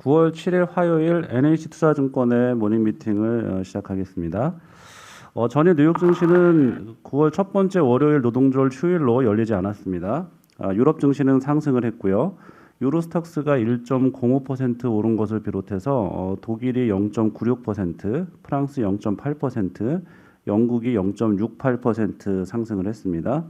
9월 7일 화요일 NH투자증권의 모닝 미팅을 시작하겠습니다. 전일 뉴욕 증시는 9월 첫 번째 월요일 노동절 휴일로 열리지 않았습니다. 유럽 증시는 상승을 했고요. 유로스탁스가 1.05% 오른 것을 비롯해서 독일이 0.96%, 프랑스 0.8%, 영국이 0.68% 상승을 했습니다.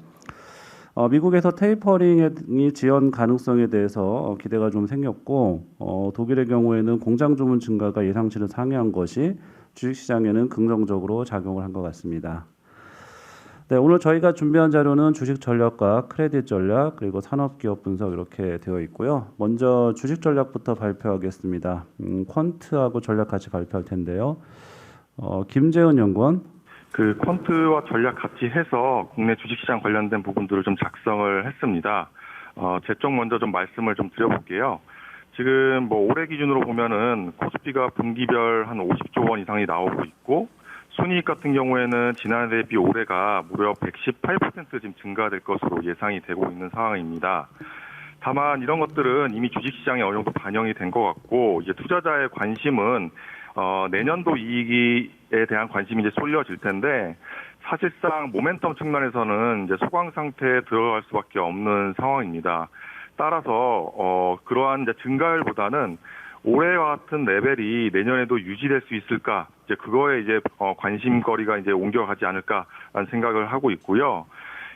미국에서 테이퍼링이 지연 가능성에 대해서 기대가 좀 생겼고, 독일의 경우에는 공장 주문 증가가 예상치를 상회한 것이 주식시장에는 긍정적으로 작용을 한 것 같습니다. 네, 오늘 저희가 준비한 자료는 주식 전략과 크레딧 전략 그리고 산업기업 분석 이렇게 되어 있고요. 먼저 주식 전략부터 발표하겠습니다. 퀀트하고 전략 같이 발표할 텐데요. 김재은 연구원. 그 퀀트와 전략 같이 해서 국내 주식시장 관련된 부분들을 좀 작성을 했습니다. 제 쪽 먼저 좀 말씀을 좀 드려볼게요. 지금 뭐 올해 기준으로 보면은 코스피가 분기별 한 50조 원 이상이 나오고 있고, 순이익 같은 경우에는 지난해 대비 올해가 무려 118% 지금 증가될 것으로 예상이 되고 있는 상황입니다. 다만 이런 것들은 이미 주식시장에 어느 정도 반영이 된 것 같고, 이제 투자자의 관심은 내년도 이익에 대한 관심이 이제 쏠려질 텐데, 사실상 모멘텀 측면에서는 이제 소강 상태에 들어갈 수밖에 없는 상황입니다. 따라서 그러한 이제 증가율보다는 올해와 같은 레벨이 내년에도 유지될 수 있을까, 이제 그거에 이제 관심거리가 이제 옮겨가지 않을까라는 생각을 하고 있고요.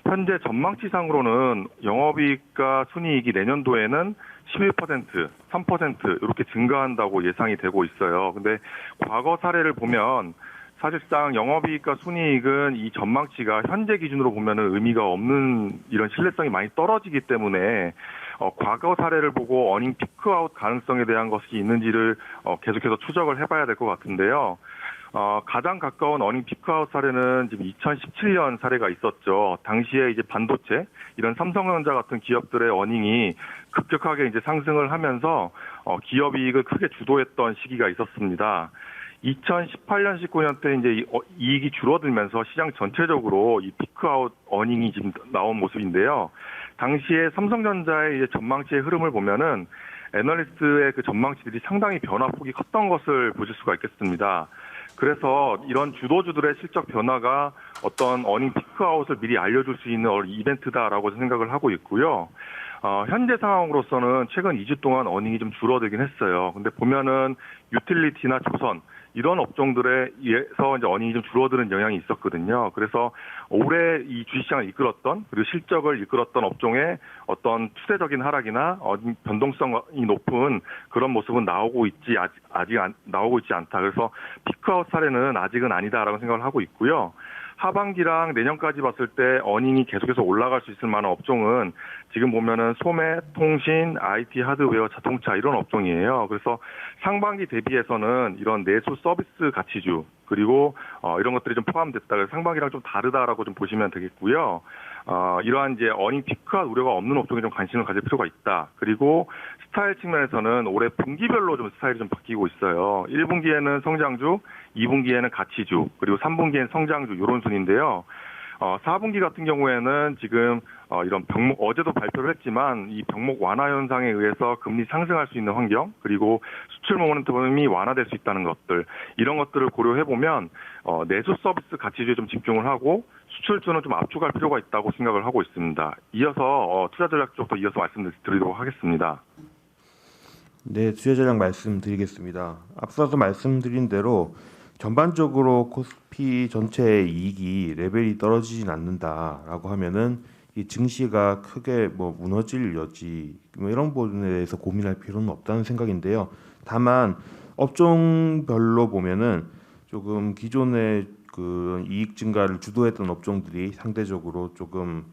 현재 전망치상으로는 영업이익과 순이익이 내년도에는 11%, 3% 이렇게 증가한다고 예상이 되고 있어요. 근데 과거 사례를 보면 사실상 영업이익과 순이익은 이 전망치가 현재 기준으로 보면은 의미가 없는, 이런 신뢰성이 많이 떨어지기 때문에 과거 사례를 보고 어닝 피크아웃 가능성에 대한 것이 있는지를 계속해서 추적을 해봐야 될 것 같은데요. 가장 가까운 어닝 피크아웃 사례는 지금 2017년 사례가 있었죠. 당시에 이제 반도체, 이런 삼성전자 같은 기업들의 어닝이 급격하게 이제 상승을 하면서 기업 이익을 크게 주도했던 시기가 있었습니다. 2018년, 19년 때 이제 이익이 줄어들면서 시장 전체적으로 이 피크아웃 어닝이 지금 나온 모습인데요. 당시에 삼성전자의 이제 전망치의 흐름을 보면은 애널리스트의 그 전망치들이 상당히 변화폭이 컸던 것을 보실 수가 있겠습니다. 그래서 이런 주도주들의 실적 변화가 어떤 어닝 피크아웃을 미리 알려줄 수 있는 이벤트다라고 생각을 하고 있고요. 현재 상황으로서는 최근 2주 동안 어닝이 좀 줄어들긴 했어요. 근데 보면은 유틸리티나 조선, 이런 업종들에서 이제 어닝이 좀 줄어드는 영향이 있었거든요. 그래서 올해 이 주식시장을 이끌었던, 그리고 실적을 이끌었던 업종의 어떤 추세적인 하락이나 변동성이 높은 그런 모습은 나오고 있지, 아직 나오고 있지 않다. 그래서 피크아웃 사례는 아직은 아니다라고 생각을 하고 있고요. 하반기랑 내년까지 봤을 때 어닝이 계속해서 올라갈 수 있을 만한 업종은 지금 보면은 소매, 통신, IT, 하드웨어, 자동차 이런 업종이에요. 그래서 상반기 대비해서는 이런 내수 서비스 가치주, 그리고 이런 것들이 좀 포함됐다. 그래서 상반기랑 좀 다르다라고 좀 보시면 되겠고요. 이러한 이제 어닝 피크아웃 우려가 없는 업종에 좀 관심을 가질 필요가 있다. 그리고 스타일 측면에서는 올해 분기별로 좀 스타일이 좀 바뀌고 있어요. 1분기에는 성장주, 2분기에는 가치주, 그리고 3분기에는 성장주, 이런 순인데요. 4분기 같은 경우에는 지금 이런 병목, 어제도 발표를 했지만 이 병목 완화 현상에 의해서 금리 상승할 수 있는 환경, 그리고 수출 모멘텀이 완화될 수 있다는 것들, 이런 것들을 고려해보면 내수 서비스 가치주에 좀 집중을 하고 수출주는 좀 압축할 필요가 있다고 생각을 하고 있습니다. 이어서 투자 전략 쪽도 이어서 말씀드리도록 하겠습니다. 네, 투자 전략 말씀드리겠습니다. 앞서서 말씀드린 대로 전반적으로 코스피 전체의 이익이 레벨이 떨어지진 않는다라고 하면은 이 증시가 크게 뭐 무너질 여지 뭐 이런 부분에 대해서 고민할 필요는 없다는 생각인데요. 다만 업종별로 보면은 조금 기존의 그 이익 증가를 주도했던 업종들이 상대적으로 조금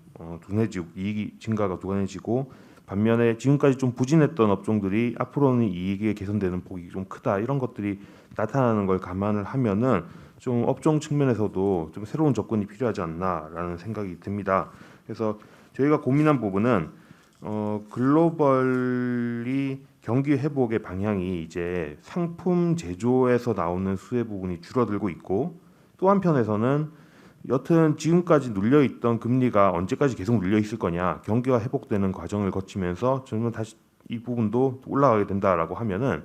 둔해지고, 이익 증가가 둔해지고, 반면에 지금까지 좀 부진했던 업종들이 앞으로는 이익이 개선되는 폭이 좀 크다, 이런 것들이 나타나는 걸 감안을 하면은 좀 업종 측면에서도 좀 새로운 접근이 필요하지 않나라는 생각이 듭니다. 그래서 저희가 고민한 부분은 글로벌이 경기 회복의 방향이 이제 상품 제조에서 나오는 수혜 부분이 줄어들고 있고, 또 한편에서는 여튼 지금까지 눌려있던 금리가 언제까지 계속 눌려있을 거냐, 경기가 회복되는 과정을 거치면서 저는 다시 이 부분도 올라가게 된다라고 하면은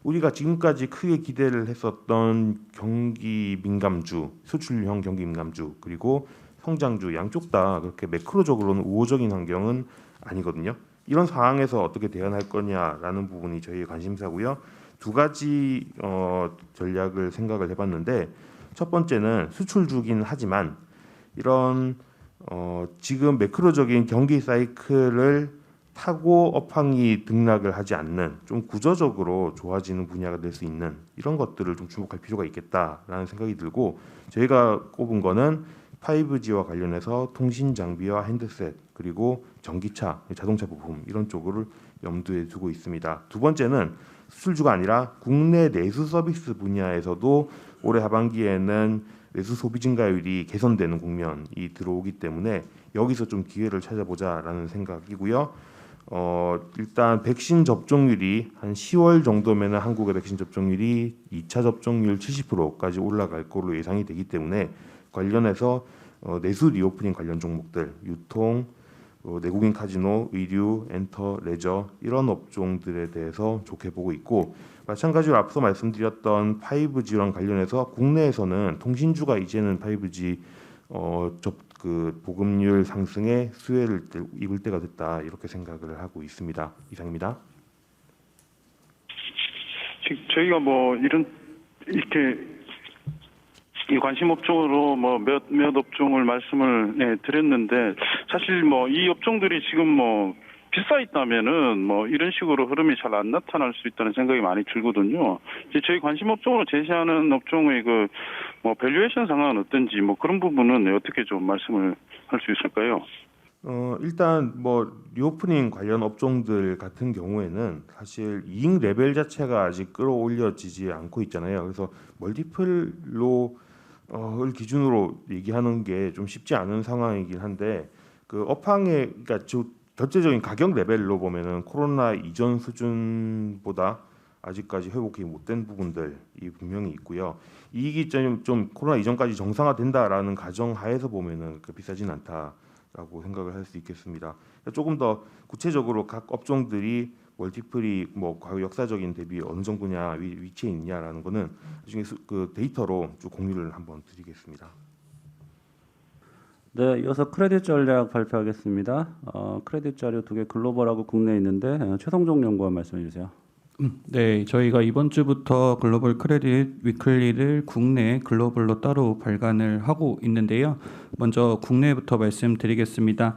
우리가 지금까지 크게 기대를 했었던 경기 민감주, 수출형 경기 민감주 그리고 성장주 양쪽 다 그렇게 매크로적으로는 우호적인 환경은 아니거든요. 이런 상황에서 어떻게 대응할 거냐라는 부분이 저희의 관심사고요. 두 가지 전략을 생각을 해봤는데 첫 번째는 수출주긴 하지만 이런 지금 매크로적인 경기 사이클을 타고 업황이 등락을 하지 않는 좀 구조적으로 좋아지는 분야가 될 수 있는 이런 것들을 좀 주목할 필요가 있겠다라는 생각이 들고 저희가 꼽은 거는 5G와 관련해서 통신 장비와 핸드셋 그리고 전기차, 자동차 부품 이런 쪽을 염두에 두고 있습니다. 두 번째는 수출주가 아니라 국내 내수 서비스 분야에서도 올해 하반기에는 내수 소비 증가율이 개선되는 국면이 들어오기 때문에 여기서 좀 기회를 찾아보자라는 생각이고요. 일단 백신 접종률이 한 10월 정도면은 한국의 백신 접종률이 2차 접종률 70%까지 올라갈 걸로 예상이 되기 때문에 관련해서 내수 리오프닝 관련 종목들, 유통, 내국인 카지노, 의류, 엔터, 레저 이런 업종들에 대해서 좋게 보고 있고 마찬가지로 앞서 말씀드렸던 5G랑 관련해서 국내에서는 통신주가 이제는 5G 그 보급률 상승에 수혜를 입을 때가 됐다 이렇게 생각을 하고 있습니다. 이상입니다. 저희가 뭐 이렇게 이 관심 업종으로 뭐 몇 업종을 말씀을 드렸는데 사실 뭐 이 업종들이 지금 뭐 비싸 있다면은 뭐 이런 식으로 흐름이 잘 안 나타날 수 있다는 생각이 많이 들거든요. 이제 저희 관심 업종으로 제시하는 업종의 그 뭐 밸류에이션 상황은 어떤지 뭐 그런 부분은 어떻게 좀 말씀을 할 수 있을까요? 일단 뭐 리오프닝 관련 업종들 같은 경우에는 사실 이익 레벨 자체가 아직 끌어올려지지 않고 있잖아요. 그래서 멀티플로 을 기준으로 얘기하는 게 좀 쉽지 않은 상황이긴 한데 그 업황의 그러니까 전체적인 가격 레벨로 보면은 코로나 이전 수준보다 아직까지 회복이 못된 부분들이 분명히 있고요. 이익이 좀 코로나 이전까지 정상화된다라는 가정 하에서 보면은 그 비싸진 않다라고 생각을 할 수 있겠습니다. 조금 더 구체적으로 각 업종들이 멀티플이 뭐 과거 역사적인 대비 어느 정도냐 위치에 있냐라는 거는 나중에 그 데이터로 쭉 공유를 한번 드리겠습니다. 네, 이어서 크레딧 전략 발표하겠습니다. 크레딧 자료 두 개 글로벌하고 국내에 있는데 최성종 연구원 말씀해 주세요. 네, 저희가 이번 주부터 글로벌 크레딧 위클리를 국내 글로벌로 따로 발간을 하고 있는데요. 먼저 국내부터 말씀드리겠습니다.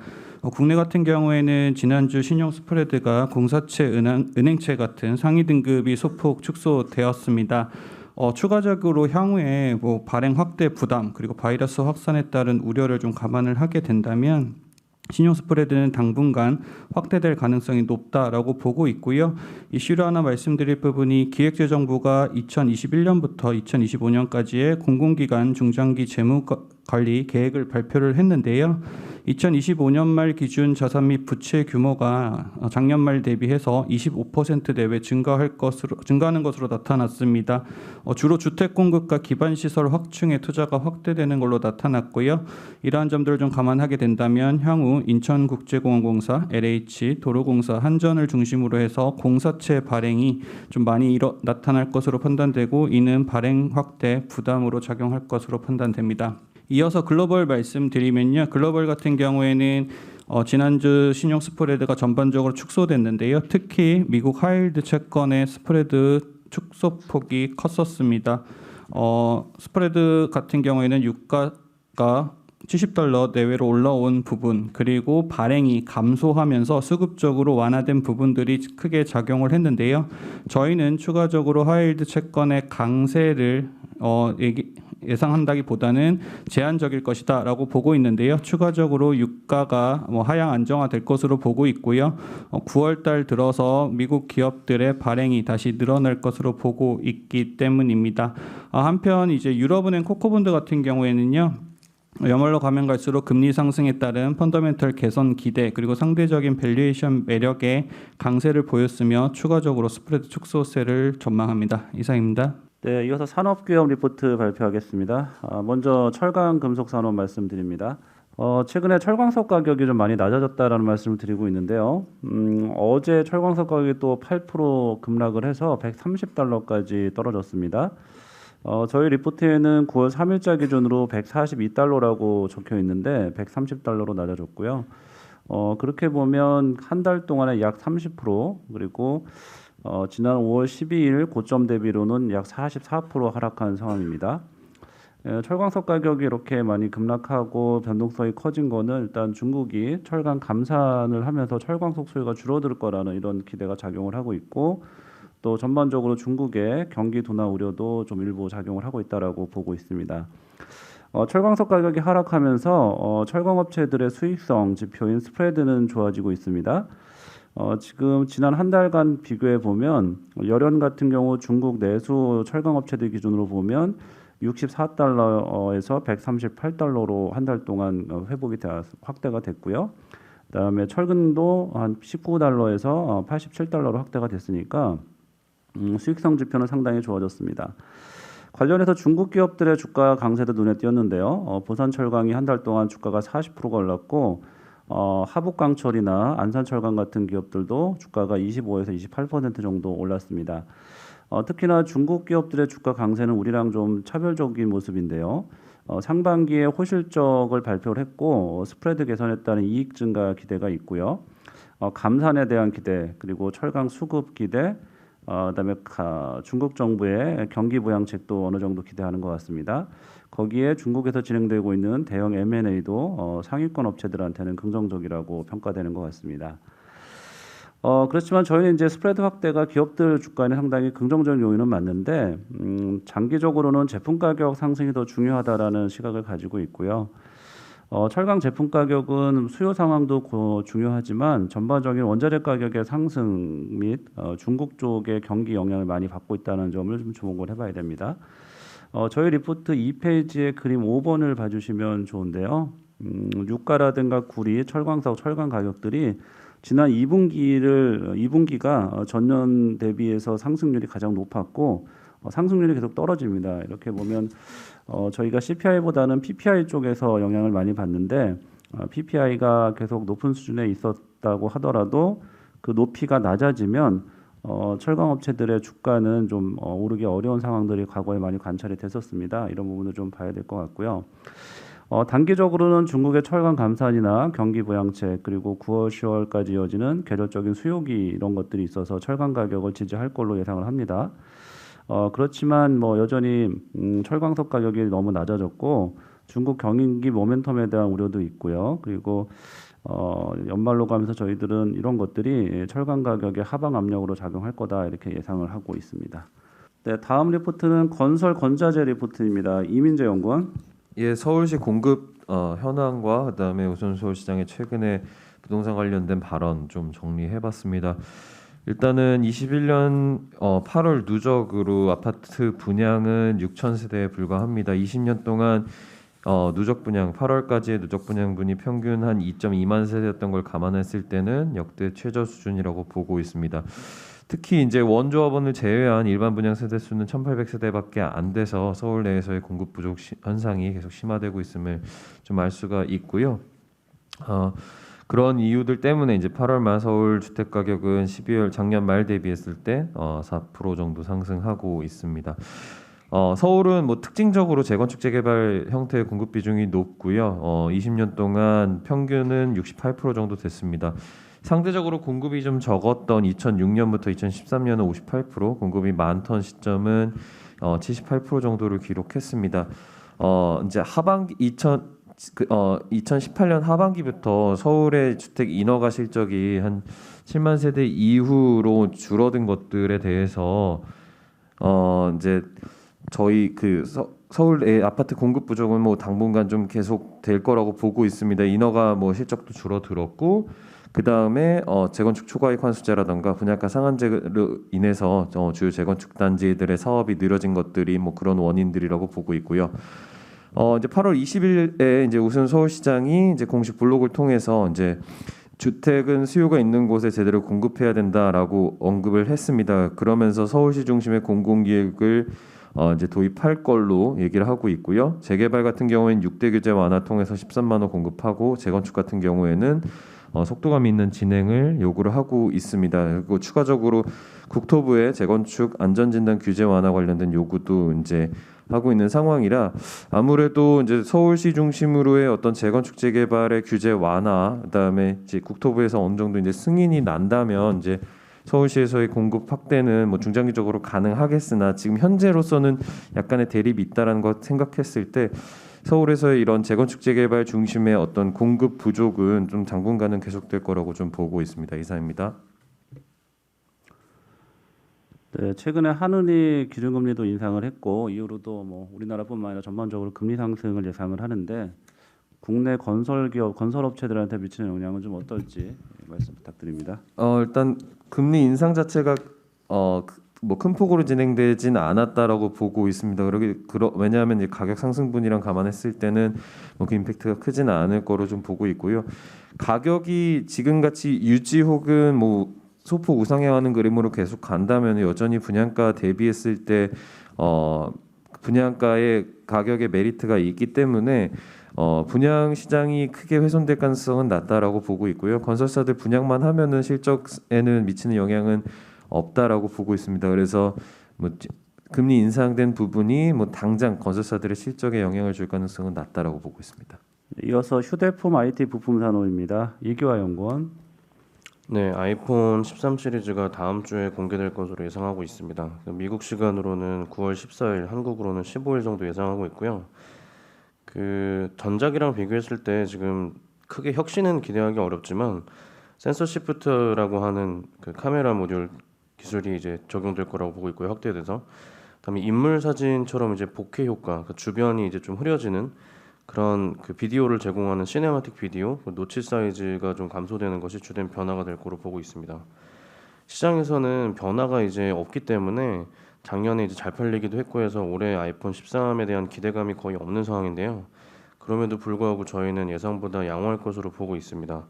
국내 같은 경우에는 지난주 신용 스프레드가 공사채, 은행채 같은 상위 등급이 소폭 축소되었습니다. 추가적으로 향후에 뭐 발행 확대 부담 그리고 바이러스 확산에 따른 우려를 좀 감안을 하게 된다면 신용 스프레드는 당분간 확대될 가능성이 높다라고 보고 있고요. 이슈로 하나 말씀드릴 부분이 기획재정부가 2021년부터 2025년까지의 공공기관 중장기 재무 관리 계획을 발표를 했는데요. 2025년 말 기준 자산 및 부채 규모가 작년 말 대비해서 25% 내외 증가하는 것으로 나타났습니다. 주로 주택 공급과 기반 시설 확충에 투자가 확대되는 걸로 나타났고요. 이러한 점들을 좀 감안하게 된다면 향후 인천국제공항공사, LH, 도로공사, 한전을 중심으로 해서 공사채 발행이 좀 많이 나타날 것으로 판단되고 이는 발행 확대 부담으로 작용할 것으로 판단됩니다. 이어서 글로벌 말씀드리면요. 글로벌 같은 경우에는 지난주 신용 스프레드가 전반적으로 축소됐는데요. 특히 미국 하이힐드 채권의 스프레드 축소폭이 컸었습니다. 스프레드 같은 경우에는 유가가 $70 내외로 올라온 부분 그리고 발행이 감소하면서 수급적으로 완화된 부분들이 크게 작용을 했는데요. 저희는 추가적으로 하이힐드 채권의 강세를 예상한다기보다는 제한적일 것이다라고 보고 있는데요. 추가적으로 유가가 하향 안정화될 것으로 보고 있고요. 9월달 들어서 미국 기업들의 발행이 다시 늘어날 것으로 보고 있기 때문입니다. 한편 이제 유럽은행 코코본드 같은 경우에는요. 연말로 가면 갈수록 금리 상승에 따른 펀더멘털 개선 기대 그리고 상대적인 밸류에이션 매력의 강세를 보였으며 추가적으로 스프레드 축소세를 전망합니다. 이상입니다. 네, 이어서 산업규형 리포트 발표하겠습니다. 먼저 철강 금속 산업 말씀드립니다. 최근에 철광석 가격이 좀 많이 낮아졌다라는 말씀을 드리고 있는데요. 어제 철광석 가격이 또 8% 급락을 해서 $130까지 떨어졌습니다. 저희 리포트에는 9월 3일자 기준으로 $142라고 적혀 있는데 $130로 낮아졌고요. 그렇게 보면 한 달 동안에 약 30% 그리고 지난 5월 12일 고점 대비로는 약 44% 하락한 상황입니다. 철광석 가격이 이렇게 많이 급락하고 변동성이 커진 거는 일단 중국이 철강 감산을 하면서 철광석 수요가 줄어들 거라는 이런 기대가 작용을 하고 있고 또 전반적으로 중국의 경기 둔화 우려도 좀 일부 작용을 하고 있다라고 보고 있습니다. 철광석 가격이 하락하면서 철광업체들의 수익성 지표인 스프레드는 좋아지고 있습니다. 지금 지난 한 달간 비교해 보면 열연 같은 경우 중국 내수 철강업체들 기준으로 보면 $64에서 $138로 한 달 동안 확대가 됐고요. 그다음에 철근도 한 $19에서 $87로 확대가 됐으니까 수익성 지표는 상당히 좋아졌습니다. 관련해서 중국 기업들의 주가 강세도 눈에 띄었는데요. 보산철강이 한 달 동안 주가가 40%가 올랐고 하북강철이나 안산철강 같은 기업들도 주가가 25에서 28% 정도 올랐습니다. 특히나 중국 기업들의 주가 강세는 우리랑 좀 차별적인 모습인데요. 상반기에 호실적을 발표를 했고 스프레드 개선에 따른 이익 증가 기대가 있고요. 감산에 대한 기대 그리고 철강 수급 기대 그다음에 중국 정부의 경기 부양책도 어느 정도 기대하는 것 같습니다. 거기에 중국에서 진행되고 있는 대형 M&A도 상위권 업체들한테는 긍정적이라고 평가되는 것 같습니다. 그렇지만 저희는 이제 스프레드 확대가 기업들 주가에는 상당히 긍정적인 요인은 맞는데 장기적으로는 제품 가격 상승이 더 중요하다라는 시각을 가지고 있고요. 철강 제품 가격은 수요 상황도 중요하지만 전반적인 원자재 가격의 상승 및 중국 쪽의 경기 영향을 많이 받고 있다는 점을 좀 주목을 해봐야 됩니다. 저희 리포트 2페이지의 그림 5번을 봐주시면 좋은데요. 유가라든가 구리, 철광석, 철강 가격들이 지난 2분기가 전년 대비해서 상승률이 가장 높았고 상승률이 계속 떨어집니다. 이렇게 보면 저희가 CPI보다는 PPI 쪽에서 영향을 많이 받는데 PPI가 계속 높은 수준에 있었다고 하더라도 그 높이가 낮아지면 철강업체들의 주가는 좀 오르기 어려운 상황들이 과거에 많이 관찰이 됐었습니다. 이런 부분을 좀 봐야 될 것 같고요. 단기적으로는 중국의 철강 감산이나 경기 부양책 그리고 9월, 10월까지 이어지는 계절적인 수요기 이런 것들이 있어서 철강 가격을 지지할 걸로 예상을 합니다. 그렇지만 여전히 철광석 가격이 너무 낮아졌고 중국 경기 모멘텀에 대한 우려도 있고요. 그리고 연말로 가면서 저희들은 이런 것들이 철강 가격의 하방 압력으로 작용할 거다 이렇게 예상을 하고 있습니다. 네, 다음 리포트는 건설 건자재 리포트입니다. 이민재 연구원. 예, 서울시 공급 현황과 그다음에 우선 서울시장의 최근에 부동산 관련된 발언 좀 정리해봤습니다. 일단은 21년 8월 누적으로 아파트 분양은 6,000세대에 불과합니다. 20년 동안 누적 분양 8월까지의 누적 분양분이 평균 한 2.2만 세대였던 걸 감안했을 때는 역대 최저 수준이라고 보고 있습니다. 특히 이제 원조합원을 제외한 일반 분양 세대 수는 1,800세대밖에 안 돼서 서울 내에서의 공급 부족 현상이 계속 심화되고 있음을 좀 알 수가 있고요. 그런 이유들 때문에 이제 8월 말 서울 주택 가격은 12월 작년 말 대비했을 때 4% 정도 상승하고 있습니다. 서울은 특징적으로 재건축 재개발 형태의 공급 비중이 높고요. 20년 동안 평균은 68% 정도 됐습니다. 상대적으로 공급이 좀 적었던 2006년부터 2013년은 58%, 공급이 많던 시점은 78% 정도를 기록했습니다. 이제 하반기 2018년 하반기부터 서울의 주택 인허가 실적이 한 7만 세대 이후로 줄어든 것들에 대해서 이제 저희 서울의 아파트 공급 부족은 당분간 좀 계속 될 거라고 보고 있습니다. 인허가 실적도 줄어들었고 그 다음에 재건축 초과이익 환수제라든가 분양가 상한제로 인해서 주요 재건축 단지들의 사업이 느려진 것들이 그런 원인들이라고 보고 있고요. 이제 8월 20일에 이제 우선 서울시장이 이제 공식 블로그를 통해서 이제 주택은 수요가 있는 곳에 제대로 공급해야 된다라고 언급을 했습니다. 그러면서 서울시 중심의 공공기획을 이제 도입할 걸로 얘기를 하고 있고요. 재개발 같은 경우에는 6대 규제 완화 통해서 13만 호 공급하고 재건축 같은 경우에는 속도감 있는 진행을 요구를 하고 있습니다. 그리고 추가적으로 국토부의 재건축 안전진단 규제 완화 관련된 요구도 이제 하고 있는 상황이라 아무래도 이제 서울시 중심으로의 어떤 재건축 재개발의 규제 완화, 그다음에 이제 국토부에서 어느 정도 이제 승인이 난다면 이제 서울시에서의 공급 확대는 뭐 중장기적으로 가능하겠으나 지금 현재로서는 약간의 대립이 있다라는 것 생각했을 때 서울에서의 이런 재건축 재개발 중심의 어떤 공급 부족은 좀 당분간은 계속될 거라고 좀 보고 있습니다. 이상입니다. 네, 최근에 한은이 기준금리도 인상을 했고 이후로도 뭐 우리나라뿐만 아니라 전반적으로 금리 상승을 예상을 하는데 국내 건설기업, 건설업체들한테 미치는 영향은 좀 어떨지 말씀 부탁드립니다. 일단 금리 인상 자체가 뭐 큰 폭으로 진행되진 않았다라고 보고 있습니다. 왜냐하면 이제 가격 상승분이랑 감안했을 때는 뭐 그 임팩트가 크지는 않을 거로 좀 보고 있고요. 가격이 지금 같이 유지 혹은 뭐 소폭 우상향하는 그림으로 계속 간다면 여전히 분양가 대비했을 때 분양가의 가격의 메리트가 있기 때문에 분양 시장이 크게 훼손될 가능성은 낮다라고 보고 있고요. 건설사들 분양만 하면은 실적에는 미치는 영향은 없다라고 보고 있습니다. 그래서 뭐 금리 인상된 부분이 뭐 당장 건설사들의 실적에 영향을 줄 가능성은 낮다라고 보고 있습니다. 이어서 휴대폰 IT 부품 산업입니다. 이규화 연구원. 네, 아이폰 13 시리즈가 다음 주에 공개될 것으로 예상하고 있습니다. 미국 시간으로는 9월 14일, 한국으로는 15일 정도 예상하고 있고요. 그 전작이랑 비교했을 때 지금 크게 혁신은 기대하기 어렵지만 센서 시프트라고 하는 그 카메라 모듈 기술이 이제 적용될 거라고 보고 있고요. 확대돼서 그다음에 인물 사진처럼 이제 보케 효과, 그 주변이 이제 좀 흐려지는 그런 그 비디오를 제공하는 시네마틱 비디오, 그 노치 사이즈가 좀 감소되는 것이 주된 변화가 될 거로 보고 있습니다. 시장에서는 변화가 이제 없기 때문에 작년에 이제 잘 팔리기도 했고 해서 올해 아이폰 13에 대한 기대감이 거의 없는 상황인데요. 그럼에도 불구하고 저희는 예상보다 양호할 것으로 보고 있습니다.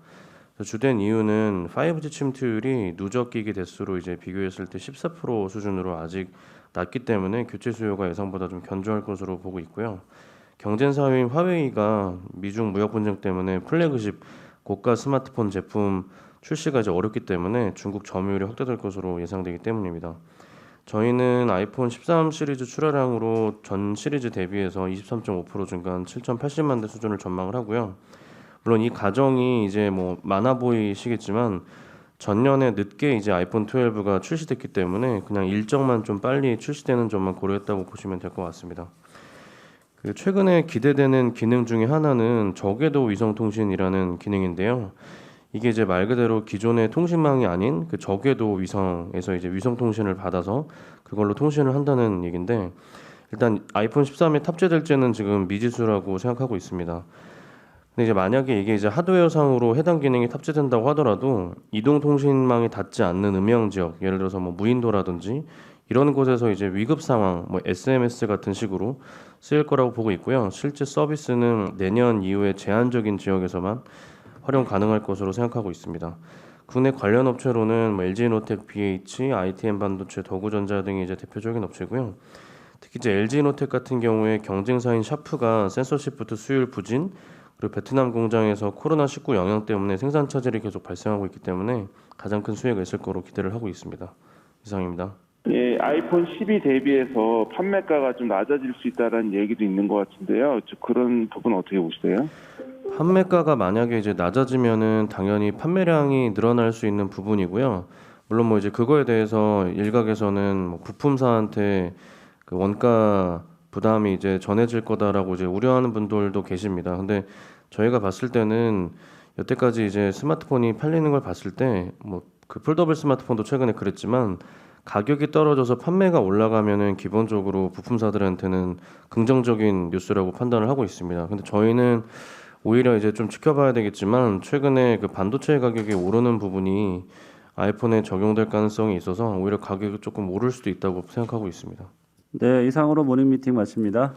주된 이유는 5G 침투율이 누적 기기 대수로 이제 비교했을 때 14% 수준으로 아직 낮기 때문에 교체 수요가 예상보다 좀 견조할 것으로 보고 있고요. 경쟁사회인 화웨이가 미중 무역 분쟁 때문에 플래그십 고가 스마트폰 제품 출시가 이제 어렵기 때문에 중국 점유율이 확대될 것으로 예상되기 때문입니다. 저희는 아이폰 13 시리즈 출하량으로 전 시리즈 대비해서 23.5% 증가한 7,080만 대 수준을 전망을 하고요. 물론 이 가정이 이제 뭐 많아 보이시겠지만 전년에 늦게 이제 아이폰 12가 출시됐기 때문에 그냥 일정만 좀 빨리 출시되는 점만 고려했다고 보시면 될 것 같습니다. 그 최근에 기대되는 기능 중에 하나는 저궤도 위성 통신이라는 기능인데요. 이게 이제 말 그대로 기존의 통신망이 아닌 그 저궤도 위성에서 이제 위성 통신을 받아서 그걸로 통신을 한다는 얘기인데 일단 아이폰 13에 탑재될지는 지금 미지수라고 생각하고 있습니다. 근데 이제 만약에 이게 이제 하드웨어상으로 해당 기능이 탑재된다고 하더라도 이동 통신망이 닿지 않는 음영 지역, 예를 들어서 뭐 무인도라든지 이런 곳에서 이제 위급 상황, 뭐 SMS 같은 식으로 쓰일 거라고 보고 있고요. 실제 서비스는 내년 이후에 제한적인 지역에서만 활용 가능할 것으로 생각하고 있습니다. 국내 관련 업체로는 뭐 LG노텍, BH, ITM 반도체, 더구전자 등이 이제 대표적인 업체고요. 특히 이제 LG노텍 같은 경우에 경쟁사인 샤프가 센서 시프트 수율 부진, 그리고 베트남 공장에서 코로나19 영향 때문에 생산 차질이 계속 발생하고 있기 때문에 가장 큰 수혜가 있을 거로 기대를 하고 있습니다. 이상입니다. 예, 아이폰 12 대비해서 판매가가 좀 낮아질 수 있다는 얘기도 있는 것 같은데요. 그런 부분 어떻게 보세요? 판매가가 만약에 이제 낮아지면은 당연히 판매량이 늘어날 수 있는 부분이고요. 물론 뭐 이제 그거에 대해서 일각에서는 뭐 부품사한테 그 원가 부담이 이제 전해질 거다라고 이제 우려하는 분들도 계십니다. 근데 저희가 봤을 때는 여태까지 이제 스마트폰이 팔리는 걸 봤을 때 뭐 그 폴더블 스마트폰도 최근에 그랬지만 가격이 떨어져서 판매가 올라가면은 기본적으로 부품사들한테는 긍정적인 뉴스라고 판단을 하고 있습니다. 근데 저희는 오히려 이제 좀 지켜봐야 되겠지만 최근에 그 반도체 가격이 오르는 부분이 아이폰에 적용될 가능성이 있어서 오히려 가격이 조금 오를 수도 있다고 생각하고 있습니다. 네, 이상으로 모닝 미팅 마칩니다.